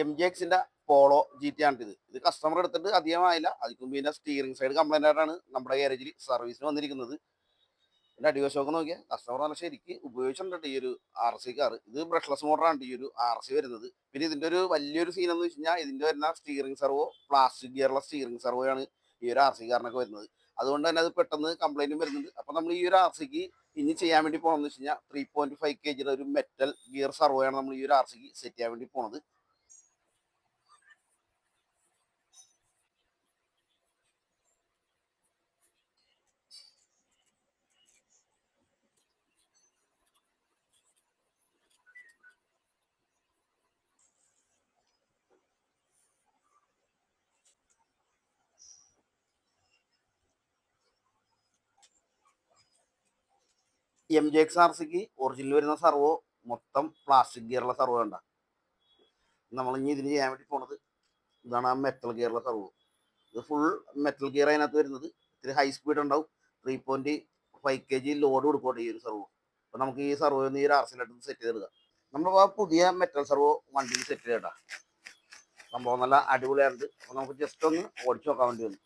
MJXന്റെ polo GT ആണിത്. ഇത് customer എടുത്തിട്ട് അധികമായില്ല. അതിന് മുമ്പ് ഇതിന്റെ സ്റ്റിയറിംഗ് സൈഡ് കംപ്ലൈന്റ് ആയിട്ടാണ് നമ്മുടെ ഗാരേജിൽ സർവീസിന് വന്നിരിക്കുന്നത്. ഇതിന്റെ അടിവശമൊക്കെ നോക്കിയാൽ കസ്റ്റമർ നല്ല ശരിക്ക് ഉപയോഗിച്ചിട്ടുണ്ട് ഈ ഒരു RC കാർ. ഇത് ബ്രഷ്ലെസ് മോട്ടറാണ് ഈ ഒരു RC വരുന്നത്. പിന്നെ ഇതിന്റെ ഒരു വലിയൊരു സീൻ എന്ന് വെച്ച് കഴിഞ്ഞാൽ ഇതിന്റെ വരുന്ന സ്റ്റിയറിംഗ് സെർവോ പ്ലാസ്റ്റിക് ഗിയറുള്ള സ്റ്റിയറിംഗ് സെർവോയാണ് ഈ ഒരു RC കാറിനൊക്കെ വരുന്നത്. അതുകൊണ്ട് തന്നെ അത് പെട്ടെന്ന് കംപ്ലൈന്റും വരുന്നുണ്ട്. അപ്പൊ നമ്മൾ ഈ ഒരു RCക്ക് ഇനി ചെയ്യാൻ വേണ്ടി പോകണമെന്ന് വെച്ച് കഴിഞ്ഞാൽ 3.5 kg ഒരു മെറ്റൽ ഗിയർ സെർവോയാണ് നമ്മൾ ഈ ഒരു RCക്ക് സെറ്റ് ചെയ്യാൻ വേണ്ടി പോണത്. MJX RCക്ക് ഒറിജിനൽ വരുന്ന സെർവോ മൊത്തം പ്ലാസ്റ്റിക് ഗിയറുള്ള സെർവോ ഉണ്ട്. നമ്മൾ ഇനി ഇതിന് ചെയ്യാൻ വേണ്ടി പോണത് ഇതാണ് ആ മെറ്റൽ ഗിയറുള്ള സെർവോ. ഇത് ഫുൾ മെറ്റൽ ഗിയർ അതിനകത്ത് വരുന്നത്. ഇത്തിരി ഹൈ സ്പീഡ് ഉണ്ടാവും. 3.5 kg ലോഡ് കൊടുക്കട്ടെ ഈ ഒരു സെർവോ. അപ്പൊ നമുക്ക് ഈ സെർവോ ഈ ഒരു RCയിലോട്ട് സെറ്റ് ചെയ്തെടുക്കാം. നമ്മൾ പുതിയ മെറ്റൽ സെർവോ വണ്ടിയിൽ സെറ്റ് ചെയ്യട്ടാ. സംഭവം നല്ല അടിപൊളിയായിട്ട്. അപ്പൊ നമുക്ക് ജസ്റ്റ് ഒന്ന് ഓടിച്ചു നോക്കാൻ വേണ്ടി വന്നു.